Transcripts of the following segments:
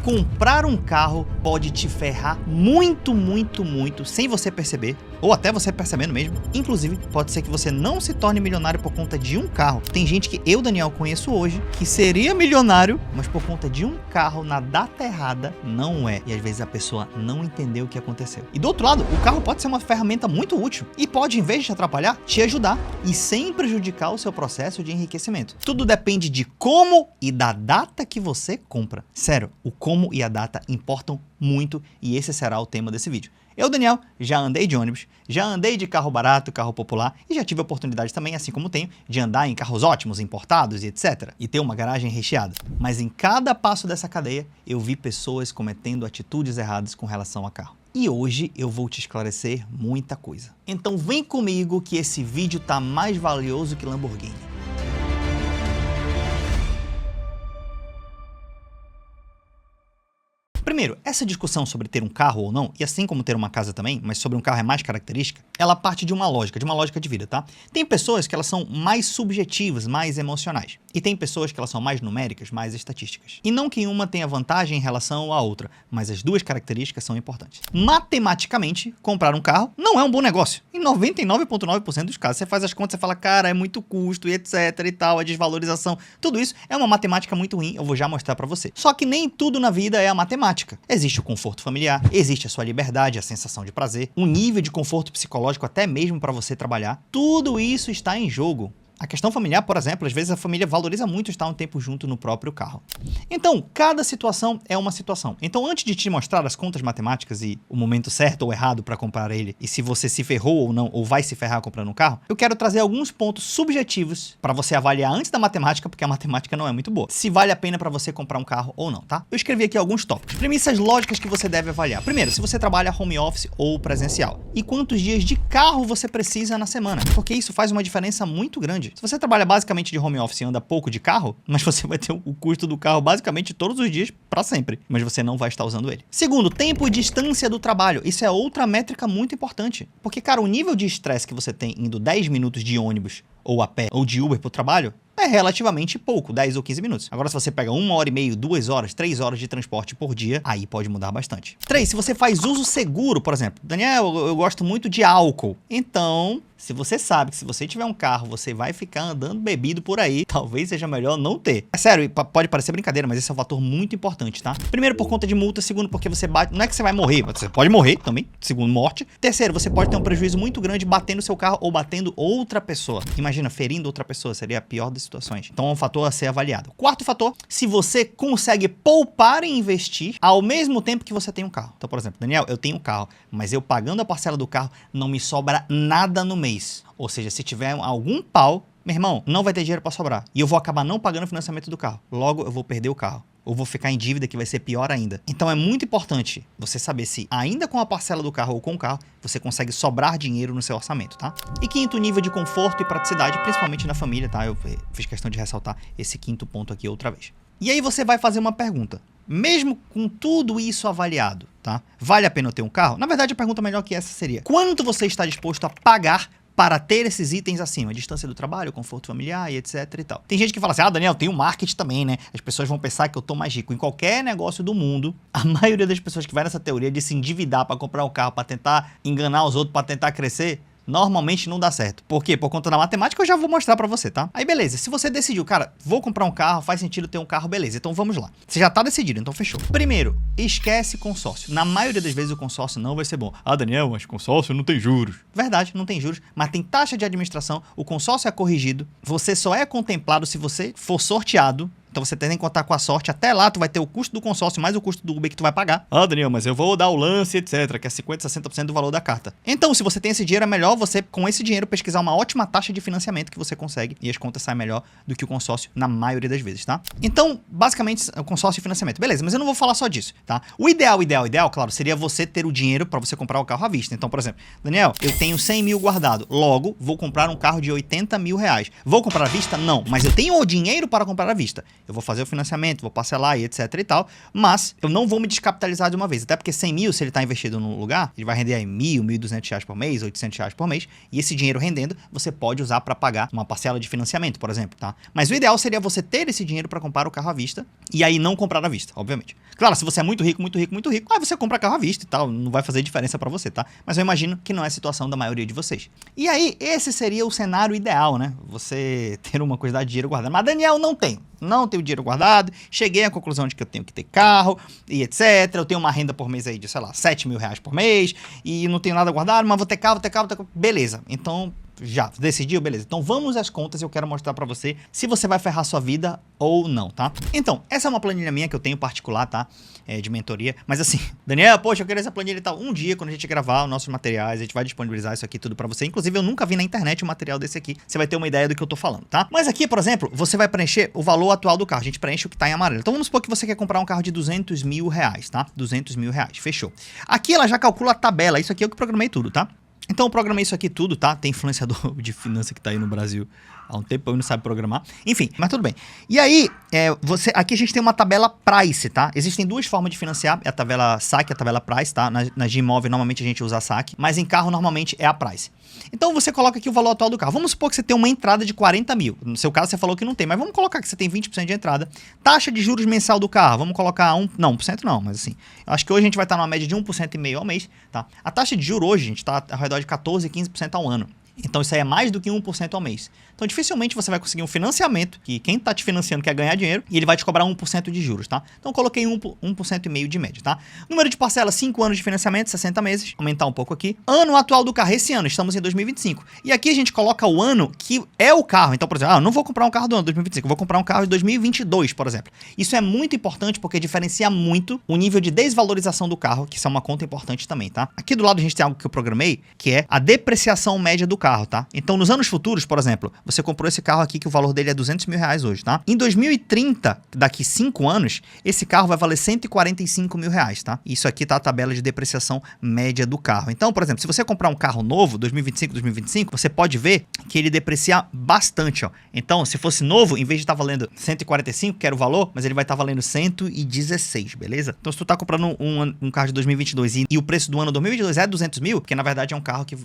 comprar um carro pode te ferrar muito, sem você perceber, ou até você percebendo mesmo. Inclusive, pode ser que você não se torne milionário por conta de um carro. Tem gente que eu, Daniel, conheço hoje, que seria milionário, mas por conta de um carro na data errada, não é. E às vezes a pessoa não entendeu o que aconteceu. E do outro lado, o carro pode ser uma ferramenta muito útil e pode, em vez de te atrapalhar, te ajudar e sem prejudicar o seu processo de enriquecimento. Tudo depende de como e da data que você compra. Sério, o como e a data importam muito e esse será o tema desse vídeo. Eu, Daniel, já andei de ônibus, já andei de carro barato, carro popular e já tive a oportunidade também, assim como tenho, de andar em carros ótimos, importados e etc. E ter uma garagem recheada. Mas em cada passo dessa cadeia, eu vi pessoas cometendo atitudes erradas com relação a carro. E hoje eu vou te esclarecer muita coisa. Então vem comigo que esse vídeo tá mais valioso que Lamborghini. Primeiro, essa discussão sobre ter um carro ou não, e assim como ter uma casa também, mas sobre um carro é mais característica, ela parte de uma lógica de vida, tá? Tem pessoas que elas são mais subjetivas, mais emocionais. E tem pessoas que elas são mais numéricas, mais estatísticas. E não que uma tenha vantagem em relação à outra, mas as duas características são importantes. Matematicamente, comprar um carro não é um bom negócio. Em 99,9% dos casos, você faz as contas, você fala, cara, é muito custo e etc e tal, a desvalorização, tudo isso é uma matemática muito ruim, eu vou já mostrar pra você. Só que nem tudo na vida é a matemática. Existe o conforto familiar, existe a sua liberdade, a sensação de prazer, um nível de conforto psicológico até mesmo para você trabalhar. Tudo isso está em jogo. A questão familiar, por exemplo, às vezes a família valoriza muito estar um tempo junto no próprio carro. Então, cada situação é uma situação. Então, antes de te mostrar as contas matemáticas e o momento certo ou errado para comprar ele, e se você se ferrou ou não, ou vai se ferrar comprando um carro, eu quero trazer alguns pontos subjetivos para você avaliar antes da matemática, porque a matemática não é muito boa, se vale a pena para você comprar um carro ou não, tá? Eu escrevi aqui alguns tópicos. Premissas lógicas que você deve avaliar. Primeiro, se você trabalha home office ou presencial. E quantos dias de carro você precisa na semana, porque isso faz uma diferença muito grande. Se você trabalha basicamente de home office e anda pouco de carro, mas você vai ter o custo do carro basicamente todos os dias para sempre, mas você não vai estar usando ele. Segundo, tempo e distância do trabalho. Isso é outra métrica muito importante, porque, cara, o nível de estresse que você tem indo 10 minutos de ônibus ou a pé ou de Uber pro trabalho é relativamente pouco, 10 ou 15 minutos. Agora, se você pega 1h30, 2 horas, 3 horas de transporte por dia, aí pode mudar bastante. 3, se você faz uso seguro, por exemplo. Daniel, eu gosto muito de álcool. Então, se você sabe que se você tiver um carro, você vai ficar andando bebido por aí, talvez seja melhor não ter. É sério, pode parecer brincadeira, mas esse é um fator muito importante, tá? Primeiro, por conta de multa. Segundo, porque você bate... Não é que você vai morrer, você pode morrer também. Segundo, morte. Terceiro, você pode ter um prejuízo muito grande batendo seu carro ou batendo outra pessoa. Imagina, ferindo outra pessoa, seria a pior das situações. Então é um fator a ser avaliado. Quarto fator, se você consegue poupar e investir ao mesmo tempo que você tem um carro. Então, por exemplo, Daniel, eu tenho um carro, mas eu pagando a parcela do carro, não me sobra nada no mês. Ou seja, se tiver algum pau, meu irmão, não vai ter dinheiro para sobrar. E eu vou acabar não pagando o financiamento do carro. Logo, eu vou perder o carro. Ou vou ficar em dívida, que vai ser pior ainda. Então é muito importante você saber se, ainda com a parcela do carro ou com o carro, você consegue sobrar dinheiro no seu orçamento, tá? E quinto, nível de conforto e praticidade, principalmente na família, tá? Eu fiz questão de ressaltar esse quinto ponto aqui outra vez. E aí você vai fazer uma pergunta. Mesmo com tudo isso avaliado, tá? Vale a pena eu ter um carro? Na verdade, a pergunta melhor que essa seria: quanto você está disposto a pagar para ter esses itens acima? A distância do trabalho, conforto familiar e etc e tal. Tem gente que fala assim, Daniel, tem o marketing também, né? As pessoas vão pensar que eu tô mais rico. Em qualquer negócio do mundo, a maioria das pessoas que vai nessa teoria de se endividar para comprar um carro, para tentar enganar os outros, para tentar crescer, normalmente não dá certo. Por quê? Por conta da matemática, eu já vou mostrar pra você, tá? Aí beleza, se você decidiu, cara, vou comprar um carro, faz sentido ter um carro, beleza, então vamos lá. Você já tá decidido, então fechou. Primeiro, esquece consórcio. Na maioria das vezes o consórcio não vai ser bom. Daniel, mas consórcio não tem juros. Verdade, não tem juros, mas tem taxa de administração, o consórcio é corrigido, você só é contemplado se você for sorteado. Então você tem que contar com a sorte. Até lá tu vai ter o custo do consórcio mais o custo do Uber que tu vai pagar. Daniel, mas eu vou dar o lance, etc. Que é 50%, 60% do valor da carta. Então, se você tem esse dinheiro, é melhor você, com esse dinheiro, pesquisar uma ótima taxa de financiamento que você consegue. E as contas saem melhor do que o consórcio na maioria das vezes, tá? Então, basicamente, o consórcio e financiamento. Beleza, mas eu não vou falar só disso, tá? O ideal, claro, seria você ter o dinheiro para você comprar o carro à vista. Então, por exemplo, Daniel, eu tenho 100 mil guardado. Logo, vou comprar um carro de 80 mil reais. Vou comprar à vista? Não, mas eu tenho o dinheiro para comprar à vista. eu vou fazer o financiamento, vou parcelar e etc e tal, mas eu não vou me descapitalizar de uma vez, até porque 100 mil, se ele está investido no lugar, ele vai render aí R$1.000, R$1.200 por mês, R$800 por mês, e esse dinheiro rendendo, você pode usar para pagar uma parcela de financiamento, por exemplo, tá? Mas o ideal seria você ter esse dinheiro para comprar o carro à vista, e aí não comprar à vista, obviamente. Claro, se você é muito rico, aí você compra carro à vista e tal, não vai fazer diferença para você, tá? Mas eu imagino que não é a situação da maioria de vocês. E aí, esse seria o cenário ideal, né? Você ter uma quantidade de dinheiro guardado. Mas, Daniel, não tenho dinheiro guardado, cheguei à conclusão de que eu tenho que ter carro e etc. Eu tenho uma renda por mês aí de, sei lá, R$7.000 por mês e não tenho nada guardado, mas vou ter carro. Beleza, então já decidiu? Beleza. Então vamos às contas e eu quero mostrar pra você se você vai ferrar sua vida ou não, tá? Então, essa é uma planilha minha que eu tenho particular, tá? De mentoria. Mas assim, Daniel, poxa, eu quero essa planilha e tal. Um dia, quando a gente gravar os nossos materiais, a gente vai disponibilizar isso aqui tudo pra você. Inclusive, eu nunca vi na internet um material desse aqui. Você vai ter uma ideia do que eu tô falando, tá? Mas aqui, por exemplo, você vai preencher o valor atual do carro. A gente preenche o que tá em amarelo. Então vamos supor que você quer comprar um carro de R$200.000, tá? R$200.000. Fechou. Aqui ela já calcula a tabela. Isso aqui eu que programei tudo, tá? Então eu programei isso aqui tudo, tá? Tem influenciador de finança que tá aí no Brasil há um tempo e não sabe programar. Enfim, mas tudo bem. E aí, aqui a gente tem uma tabela price, tá? Existem duas formas de financiar. É a tabela saque e a tabela price, tá? Na de imóvel, normalmente a gente usa a saque. Mas em carro, normalmente, é a price. Então você coloca aqui o valor atual do carro. Vamos supor que você tem uma entrada de 40 mil. No seu caso, você falou que não tem. Mas vamos colocar que você tem 20% de entrada. Taxa de juros mensal do carro. Vamos colocar 1% não, mas assim. Acho que hoje a gente vai estar numa média de 1,5% ao mês, tá? A taxa de juros hoje, gente, está ao redor de 14, 15% ao ano. Então isso aí é mais do que 1% ao mês. Então dificilmente você vai conseguir um financiamento, que quem está te financiando quer ganhar dinheiro, e ele vai te cobrar 1% de juros, tá? Então coloquei 1,5% de média, tá? Número de parcelas, 5 anos de financiamento, 60 meses. Aumentar um pouco aqui. Ano atual do carro, esse ano, estamos em 2025. E aqui a gente coloca o ano que é o carro. Então, por exemplo, eu não vou comprar um carro do ano 2025, eu vou comprar um carro de 2022, por exemplo. Isso é muito importante porque diferencia muito o nível de desvalorização do carro, que isso é uma conta importante também, tá? Aqui do lado a gente tem algo que eu programei, que é a depreciação média do carro, tá? Então, nos anos futuros, por exemplo, você comprou esse carro aqui que o valor dele é R$200.000 hoje, tá? Em 2030, daqui 5 anos, esse carro vai valer R$145.000, tá? Isso aqui tá a tabela de depreciação média do carro. Então, por exemplo, se você comprar um carro novo, 2025, você pode ver que ele deprecia bastante, ó. Então, se fosse novo, em vez de estar valendo 145, que era o valor, mas ele vai estar valendo 116, beleza? Então, se tu tá comprando um carro de 2022 e o preço do ano 2022 é 200 mil, porque na verdade é um carro que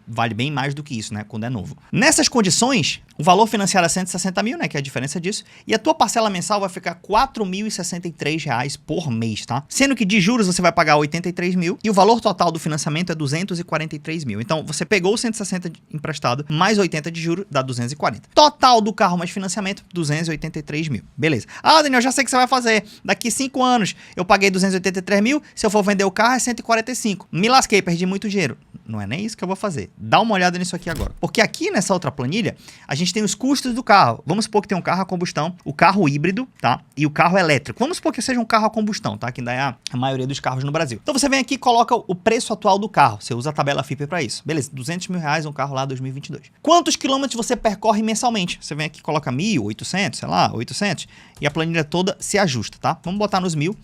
vale bem mais do que isso, né? Quando é novo. Nessas condições, o valor financiado é 160 mil, né? Que é a diferença disso. E a tua parcela mensal vai ficar R$4.063 por mês, tá? Sendo que de juros você vai pagar 83 mil e o valor total do financiamento é 243 mil. Então, você pegou 160 emprestado, mais 80 de juros, dá 240. Total do carro mais financiamento, 283 mil. Beleza. Ah, Daniel, já sei o que você vai fazer. Daqui 5 anos, eu paguei 283 mil, se eu for vender o carro é 145. Me lasquei, perdi muito dinheiro. Não é nem isso que eu vou fazer. Dá uma olhada nisso aqui agora. Porque aqui nessa outra planilha, a gente tem os custos do carro. Vamos supor que tem um carro a combustão, o carro híbrido, tá? E o carro elétrico. Vamos supor que seja um carro a combustão, tá? Que ainda é a maioria dos carros no Brasil. Então você vem aqui e coloca o preço atual do carro. Você usa a tabela FIPE para isso. Beleza, R$200.000 um carro lá 2022. Quantos quilômetros você percorre mensalmente? Você vem aqui e coloca 1.800, sei lá, 800. E a planilha toda se ajusta, tá? Vamos botar nos 1.000.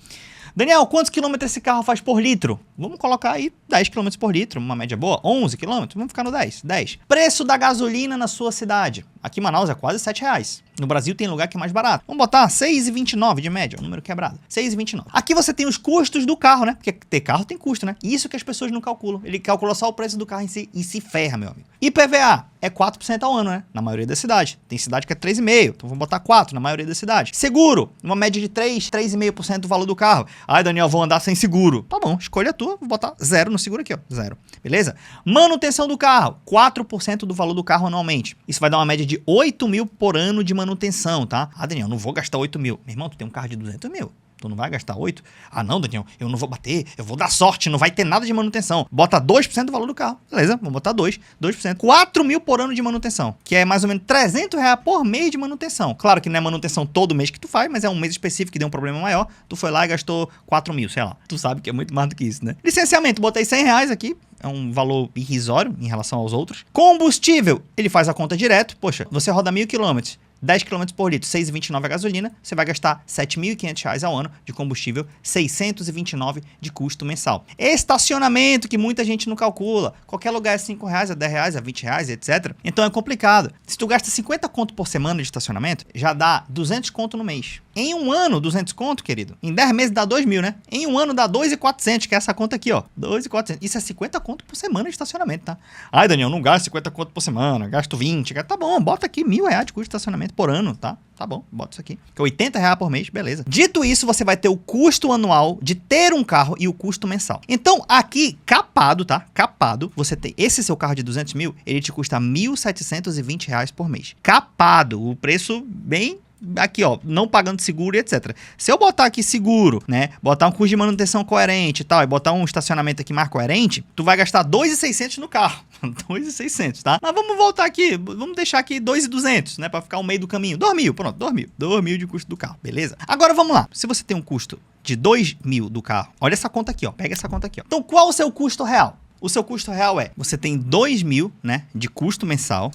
Daniel, quantos quilômetros esse carro faz por litro? Vamos colocar aí 10 quilômetros por litro, uma média boa. 11 quilômetros? Vamos ficar no 10. 10. Preço da gasolina na sua cidade. Aqui em Manaus é quase R$7. No Brasil tem lugar que é mais barato. Vamos botar 6,29 de média, um número quebrado. 6,29. Aqui você tem os custos do carro, né? Porque ter carro tem custo, né? Isso que as pessoas não calculam. Ele calcula só o preço do carro em si e se ferra, meu amigo. IPVA é 4% ao ano, né? Na maioria das cidades. Tem cidade que é 3,5%. Então vamos botar 4% na maioria das cidades. Seguro, uma média de 3,5% do valor do carro. Ai, Daniel, vou andar sem seguro. Tá bom, escolha a tua. Vou botar 0 no seguro aqui, ó. 0. Beleza? Manutenção do carro, 4% do valor do carro anualmente. Isso vai dar uma média de 8 mil por ano de manutenção, tá? Ah, Daniel, não vou gastar 8 mil. Meu irmão, tu tem um carro de 200 mil. Tu não vai gastar 8? Ah, não, Daniel, eu não vou bater, eu vou dar sorte, não vai ter nada de manutenção. Bota 2% do valor do carro. Beleza, vamos botar 2%. 4 mil por ano de manutenção, que é mais ou menos R$300 por mês de manutenção. Claro que não é manutenção todo mês que tu faz, mas é um mês específico que deu um problema maior. Tu foi lá e gastou 4 mil, sei lá. Tu sabe que é muito mais do que isso, né? Licenciamento, botei R$100 aqui. É um valor irrisório em relação aos outros. Combustível, ele faz a conta direto. Poxa, você roda 1.000 quilômetros. 10 km por litro, 6,29 a gasolina, você vai gastar R$ 7.500 ao ano de combustível, 629 de custo mensal. Estacionamento, que muita gente não calcula. Qualquer lugar é R$ 5, é R$ 10, é R$ 20, etc. Então é complicado. Se tu gasta 50 conto por semana de estacionamento, já dá 200 conto no mês. Em um ano, 200 conto, querido. Em 10 meses dá 2 mil, né? Em um ano dá 2.400, que é essa conta aqui, ó. 2.400. Isso é 50 conto por semana de estacionamento, tá? Ai, Daniel, não gasto 50 conto por semana, gasto 20. Tá bom, bota aqui R$ 1.000 de custo de estacionamento por ano, tá? Tá bom, bota isso aqui. Que é R$ 80 por mês, beleza. Dito isso, você vai ter o custo anual de ter um carro e o custo mensal. Então, aqui, capado, tá? Capado, você tem esse seu carro de 200 mil, ele te custa R$ 1.720 por mês. Capado, o preço bem... Aqui, ó, não pagando seguro e etc. Se eu botar aqui seguro, né, botar um custo de manutenção coerente e tal, e botar um estacionamento aqui mais coerente, tu vai gastar 2.600 no carro. 2.600, tá? Mas vamos voltar aqui, vamos deixar aqui 2.200, né, pra ficar o meio do caminho. 2.000, pronto, 2.000. 2.000 de custo do carro, beleza? Agora vamos lá. Se você tem um custo de 2.000 do carro, olha essa conta aqui, ó, pega essa conta aqui, ó. Então, qual o seu custo real? O seu custo real é, você tem 2.000, né, de custo mensal,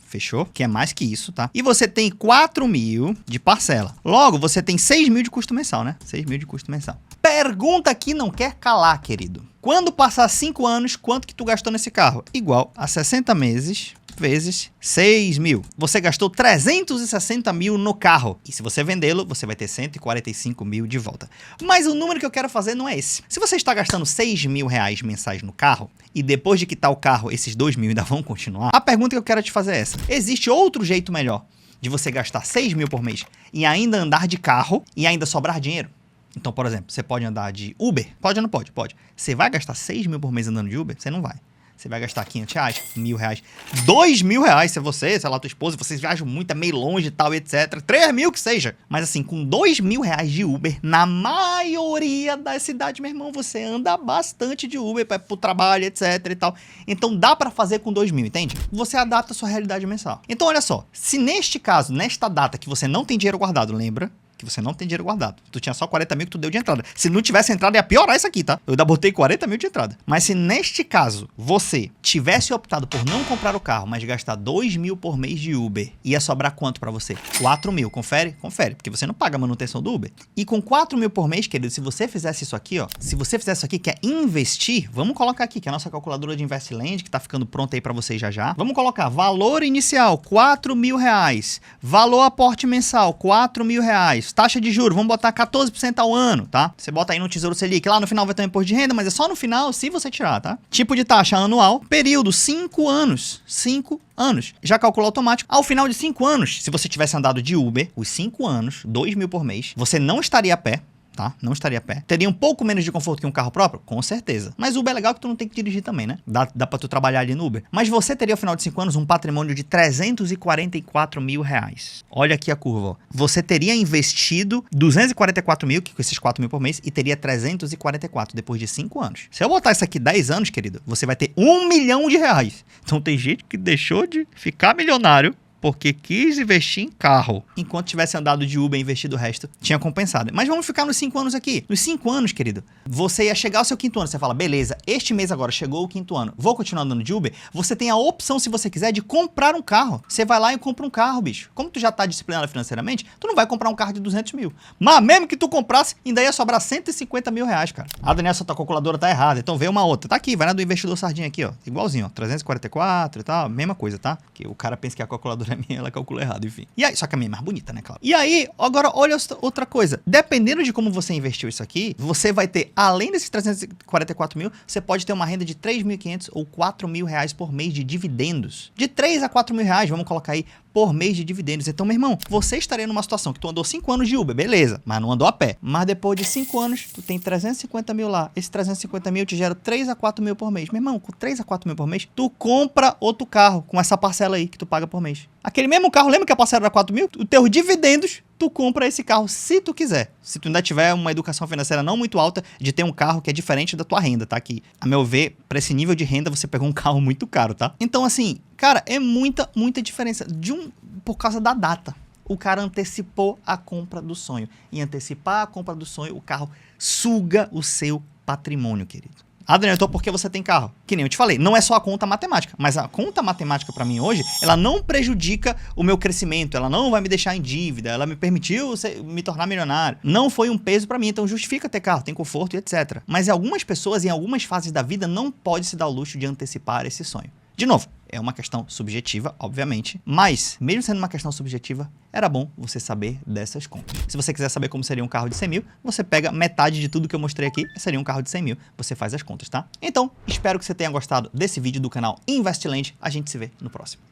fechou? Que é mais que isso, tá? E você tem 4.000 de parcela. Logo, você tem 6.000 de custo mensal, né? 6.000 de custo mensal. Pergunta que não quer calar, querido. Quando passar 5 anos, quanto que tu gastou nesse carro? Igual a 60 meses vezes 6.000. Você gastou 360 mil no carro. E se você vendê-lo, você vai ter 145 mil de volta. Mas o número que eu quero fazer não é esse. Se você está gastando 6.000 reais mensais no carro, e depois de quitar o carro, esses 2.000 ainda vão continuar, a pergunta que eu quero te fazer é essa. Existe outro jeito melhor de você gastar 6.000 por mês e ainda andar de carro e ainda sobrar dinheiro? Então, por exemplo, você pode andar de Uber? Pode ou não pode? Pode. Você vai gastar 6.000 por mês andando de Uber? Você não vai. Você vai gastar 500 reais, 1.000 reais, 2.000 reais se você, sei lá, tua esposa, vocês viajam muito, é meio longe e tal, etc. 3.000 que seja. Mas assim, com 2.000 reais de Uber, na maioria das cidades, meu irmão, você anda bastante de Uber para pro trabalho, etc e tal. Então dá para fazer com 2.000, entende? Você adapta a sua realidade mensal. Então olha só, se neste caso, nesta data que você não tem dinheiro guardado, lembra? Que você não tem dinheiro guardado. Tu tinha só 40 mil que tu deu de entrada. Se não tivesse entrada, ia piorar isso aqui, tá? Eu ainda botei 40 mil de entrada. Mas se neste caso, você tivesse optado por não comprar o carro, mas gastar 2.000 por mês de Uber, ia sobrar quanto pra você? 4.000. Confere? Confere. Porque você não paga a manutenção do Uber. E com 4.000 por mês, querido, se você fizesse isso aqui, ó. Se você fizesse isso aqui, que é investir, vamos colocar aqui, que é a nossa calculadora de Investland, que tá ficando pronta aí pra vocês já já. Vamos colocar valor inicial, 4.000 reais. Valor aporte mensal, 4.000 reais. Taxa de juros, vamos botar 14% ao ano, tá? Você bota aí no Tesouro Selic, lá no final vai ter um imposto de renda, mas é só no final se você tirar, tá? Tipo de taxa anual, período 5 anos. 5 anos. Já calcula automático. Ao final de 5 anos, se você tivesse andado de Uber, os 5 anos, 2.000 por mês, você não estaria a pé. Tá? Não estaria a pé. Teria um pouco menos de conforto que um carro próprio? Com certeza. Mas o Uber é legal que tu não tem que dirigir também, né? Dá pra tu trabalhar ali no Uber. Mas você teria, ao final de 5 anos, um patrimônio de 344 mil reais. Olha aqui a curva, ó. Você teria investido 244 mil, que com esses 4 mil por mês, e teria 344 depois de 5 anos. Se eu botar isso aqui 10 anos, querido, você vai ter 1 milhão de reais. Então tem gente que deixou de ficar milionário porque quis investir em carro. Enquanto tivesse andado de Uber e investido o resto, tinha compensado. Mas vamos ficar nos 5 anos aqui. Nos 5 anos, querido, você ia chegar ao seu 5º ano. Você fala, beleza, este mês agora chegou o 5º ano. Vou continuar andando de Uber? Você tem a opção, se você quiser, de comprar um carro. Você vai lá e compra um carro, bicho. Como tu já tá disciplinado financeiramente, tu não vai comprar um carro de 200 mil. Mas mesmo que tu comprasse, ainda ia sobrar 150 mil reais, cara. Ah, Daniel, essa tua calculadora tá errada. Então vê uma outra. Tá aqui, vai na do investidor sardinha aqui, ó. Igualzinho, ó. 344 e tal. Mesma coisa, tá? Que o cara pensa que a calculadora é minha, ela calcula errado, enfim. E aí, só que a minha é mais bonita, né, claro. E aí, agora, olha outra coisa. Dependendo de como você investiu isso aqui, você vai ter, além desses 344 mil, você pode ter uma renda de 3.500 ou 4.000 reais por mês de dividendos. De 3 a 4.000 reais, vamos colocar aí, por mês de dividendos. Então, meu irmão, você estaria numa situação que tu andou 5 anos de Uber, beleza, mas não andou a pé. Mas depois de 5 anos, tu tem 350 mil lá. Esse 350 mil te gera 3 a 4 mil por mês. Meu irmão, com 3 a 4 mil por mês, tu compra outro carro com essa parcela aí que tu paga por mês. Aquele mesmo carro, lembra que a parcela era 4 mil? Os teus dividendos, tu compra esse carro se tu quiser. Se tu ainda tiver uma educação financeira não muito alta, de ter um carro que é diferente da tua renda, tá? Que, a meu ver, pra esse nível de renda, você pegou um carro muito caro, tá? Então, assim, cara, é muita diferença. Por causa da data. O cara antecipou a compra do sonho. E antecipar a compra do sonho, o carro suga o seu patrimônio, querido. Adriano, então por que você tem carro? Que nem eu te falei, não é só a conta matemática, mas a conta matemática pra mim hoje, ela não prejudica o meu crescimento, ela não vai me deixar em dívida, ela me permitiu me tornar milionário. Não foi um peso pra mim, então justifica ter carro, tem conforto e etc. Mas algumas pessoas, em algumas fases da vida, não pode se dar o luxo de antecipar esse sonho. De novo, é uma questão subjetiva, obviamente, mas, mesmo sendo uma questão subjetiva, era bom você saber dessas contas. Se você quiser saber como seria um carro de 100 mil, você pega metade de tudo que eu mostrei aqui, seria um carro de 100 mil, você faz as contas, tá? Então, espero que você tenha gostado desse vídeo do canal Investland, a gente se vê no próximo.